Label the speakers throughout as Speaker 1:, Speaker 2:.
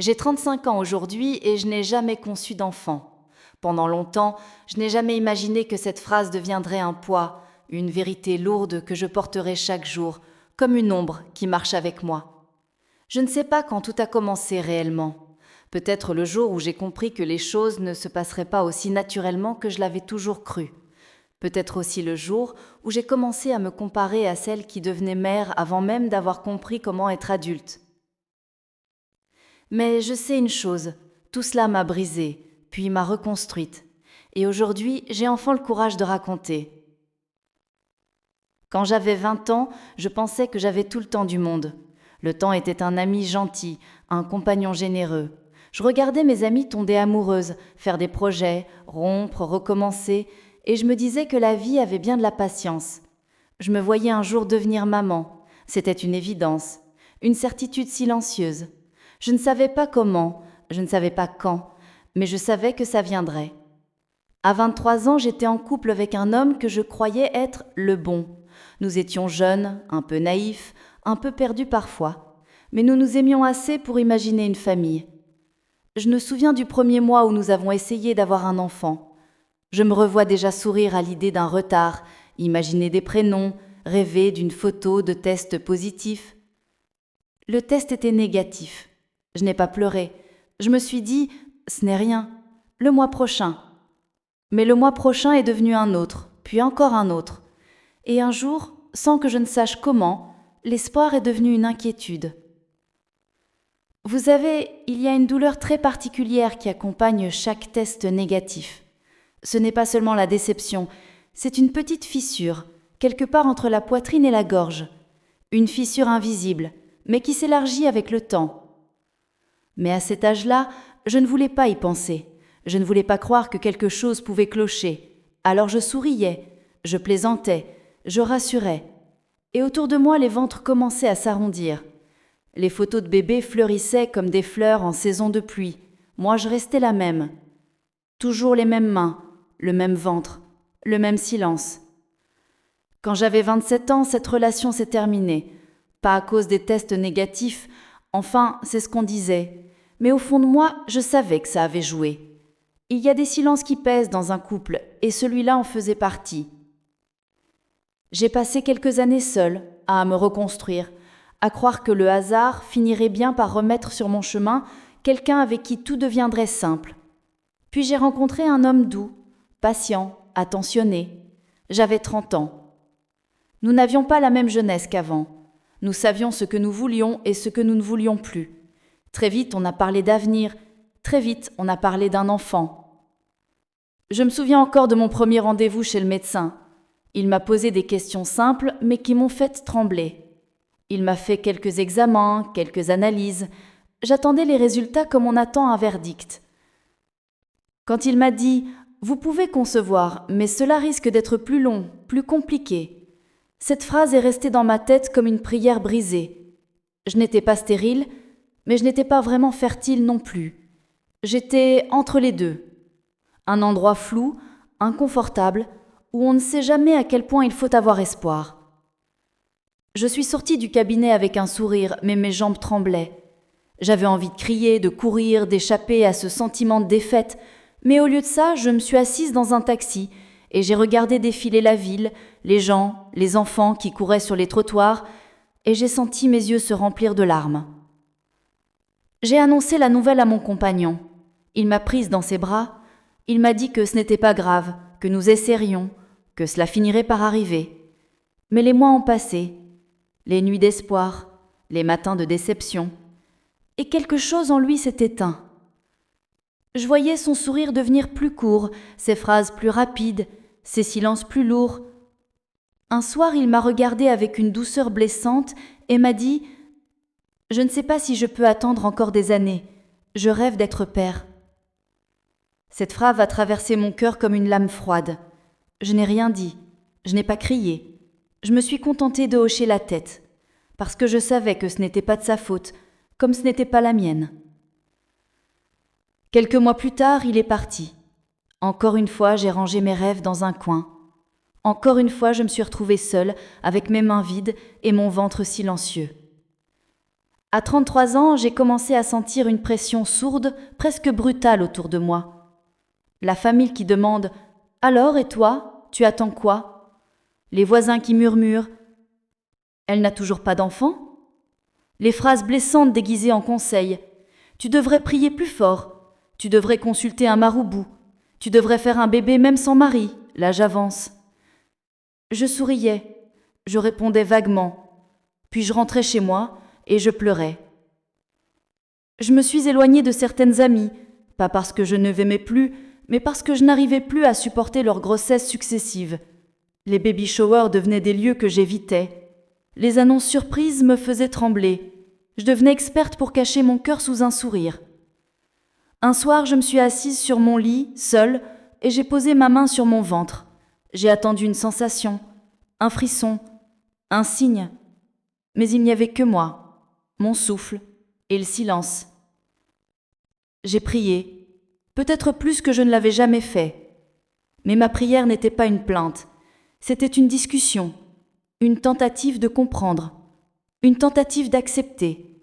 Speaker 1: J'ai 35 ans aujourd'hui et je n'ai jamais conçu d'enfant. Pendant longtemps, je n'ai jamais imaginé que cette phrase deviendrait un poids, une vérité lourde que je porterai chaque jour, comme une ombre qui marche avec moi. Je ne sais pas quand tout a commencé réellement. Peut-être le jour où j'ai compris que les choses ne se passeraient pas aussi naturellement que je l'avais toujours cru. Peut-être aussi le jour où j'ai commencé à me comparer à celle qui devenait mère avant même d'avoir compris comment être adulte. Mais je sais une chose, tout cela m'a brisée, puis m'a reconstruite. Et aujourd'hui, j'ai enfin le courage de raconter. Quand j'avais 20 ans, je pensais que j'avais tout le temps du monde. Le temps était un ami gentil, un compagnon généreux. Je regardais mes amies tomber amoureuses, faire des projets, rompre, recommencer, et je me disais que la vie avait bien de la patience. Je me voyais un jour devenir maman. C'était une évidence, une certitude silencieuse. Je ne savais pas comment, je ne savais pas quand, mais je savais que ça viendrait. À 23 ans, j'étais en couple avec un homme que je croyais être le bon. Nous étions jeunes, un peu naïfs, un peu perdus parfois, mais nous nous aimions assez pour imaginer une famille. Je me souviens du premier mois où nous avons essayé d'avoir un enfant. Je me revois déjà sourire à l'idée d'un retard, imaginer des prénoms, rêver d'une photo de test positif. Le test était négatif. Je n'ai pas pleuré. Je me suis dit, ce n'est rien, le mois prochain. Mais le mois prochain est devenu un autre, puis encore un autre. Et un jour, sans que je ne sache comment, l'espoir est devenu une inquiétude. Vous savez, il y a une douleur très particulière qui accompagne chaque test négatif. Ce n'est pas seulement la déception, c'est une petite fissure, quelque part entre la poitrine et la gorge. Une fissure invisible, mais qui s'élargit avec le temps. Mais à cet âge-là, je ne voulais pas y penser. Je ne voulais pas croire que quelque chose pouvait clocher. Alors je souriais, je plaisantais, je rassurais. Et autour de moi, les ventres commençaient à s'arrondir. Les photos de bébés fleurissaient comme des fleurs en saison de pluie. Moi, je restais la même. Toujours les mêmes mains, le même ventre, le même silence. Quand j'avais 27 ans, cette relation s'est terminée. Pas à cause des tests négatifs, enfin, c'est ce qu'on disait. Mais au fond de moi, je savais que ça avait joué. Il y a des silences qui pèsent dans un couple, et celui-là en faisait partie. J'ai passé quelques années seule, à me reconstruire, à croire que le hasard finirait bien par remettre sur mon chemin quelqu'un avec qui tout deviendrait simple. Puis j'ai rencontré un homme doux, patient, attentionné. J'avais 30 ans. Nous n'avions pas la même jeunesse qu'avant. Nous savions ce que nous voulions et ce que nous ne voulions plus. Très vite, on a parlé d'avenir. Très vite, on a parlé d'un enfant. Je me souviens encore de mon premier rendez-vous chez le médecin. Il m'a posé des questions simples, mais qui m'ont fait trembler. Il m'a fait quelques examens, quelques analyses. J'attendais les résultats comme on attend un verdict. Quand il m'a dit « Vous pouvez concevoir, mais cela risque d'être plus long, plus compliqué », cette phrase est restée dans ma tête comme une prière brisée. Je n'étais pas stérile, mais je n'étais pas vraiment fertile non plus. J'étais entre les deux. Un endroit flou, inconfortable, où on ne sait jamais à quel point il faut avoir espoir. Je suis sortie du cabinet avec un sourire, mais mes jambes tremblaient. J'avais envie de crier, de courir, d'échapper à ce sentiment de défaite, mais au lieu de ça, je me suis assise dans un taxi et j'ai regardé défiler la ville, les gens, les enfants qui couraient sur les trottoirs, et j'ai senti mes yeux se remplir de larmes. J'ai annoncé la nouvelle à mon compagnon. Il m'a prise dans ses bras, il m'a dit que ce n'était pas grave, que nous essaierions, que cela finirait par arriver. Mais les mois ont passé, les nuits d'espoir, les matins de déception, et quelque chose en lui s'est éteint. Je voyais son sourire devenir plus court, ses phrases plus rapides, ses silences plus lourds. Un soir, il m'a regardée avec une douceur blessante et m'a dit « Je ne sais pas si je peux attendre encore des années. Je rêve d'être père. » Cette phrase a traversé mon cœur comme une lame froide. Je n'ai rien dit, je n'ai pas crié. Je me suis contentée de hocher la tête, parce que je savais que ce n'était pas de sa faute, comme ce n'était pas la mienne. Quelques mois plus tard, il est parti. Encore une fois, j'ai rangé mes rêves dans un coin. Encore une fois, je me suis retrouvée seule, avec mes mains vides et mon ventre silencieux. À 33 ans, j'ai commencé à sentir une pression sourde, presque brutale autour de moi. La famille qui demande « Alors, et toi, tu attends quoi ?» Les voisins qui murmurent « Elle n'a toujours pas d'enfant ?» Les phrases blessantes déguisées en conseils « Tu devrais prier plus fort, tu devrais consulter un marabout, tu devrais faire un bébé même sans mari, l'âge avance. » Je souriais, je répondais vaguement, puis je rentrais chez moi et je pleurais. Je me suis éloignée de certaines amies, pas parce que je ne m'aimais plus, mais parce que je n'arrivais plus à supporter leurs grossesses successives. Les baby showers devenaient des lieux que j'évitais. Les annonces surprises me faisaient trembler. Je devenais experte pour cacher mon cœur sous un sourire. Un soir, je me suis assise sur mon lit, seule, et j'ai posé ma main sur mon ventre. J'ai attendu une sensation, un frisson, un signe. Mais il n'y avait que moi, mon souffle et le silence. J'ai prié, peut-être plus que je ne l'avais jamais fait. Mais ma prière n'était pas une plainte, c'était une discussion, une tentative de comprendre, une tentative d'accepter.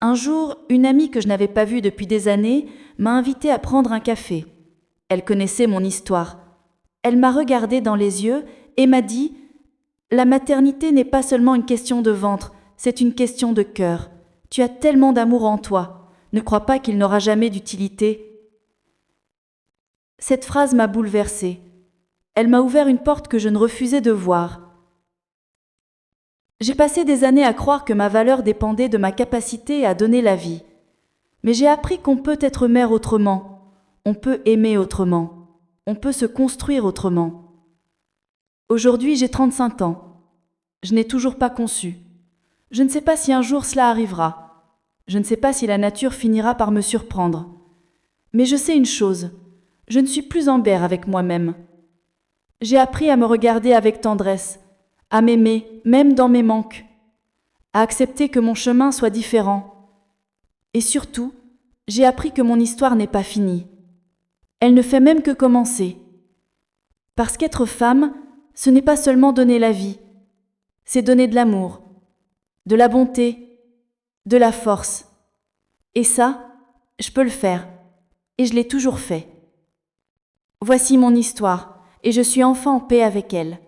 Speaker 1: Un jour, une amie que je n'avais pas vue depuis des années m'a invitée à prendre un café. Elle connaissait mon histoire. Elle m'a regardée dans les yeux et m'a dit « La maternité n'est pas seulement une question de ventre, c'est une question de cœur. Tu as tellement d'amour en toi. Ne crois pas qu'il n'aura jamais d'utilité. » Cette phrase m'a bouleversée. Elle m'a ouvert une porte que je ne refusais de voir. J'ai passé des années à croire que ma valeur dépendait de ma capacité à donner la vie. Mais j'ai appris qu'on peut être mère autrement, on peut aimer autrement, on peut se construire autrement. Aujourd'hui, j'ai 35 ans. Je n'ai toujours pas conçu. Je ne sais pas si un jour cela arrivera. Je ne sais pas si la nature finira par me surprendre. Mais je sais une chose, je ne suis plus en guerre avec moi-même. J'ai appris à me regarder avec tendresse, à m'aimer même dans mes manques, à accepter que mon chemin soit différent. Et surtout, j'ai appris que mon histoire n'est pas finie. Elle ne fait même que commencer. Parce qu'être femme, ce n'est pas seulement donner la vie, c'est donner de l'amour, de la bonté, de la force. Et ça, je peux le faire, et je l'ai toujours fait. Voici mon histoire, et je suis enfin en paix avec elle.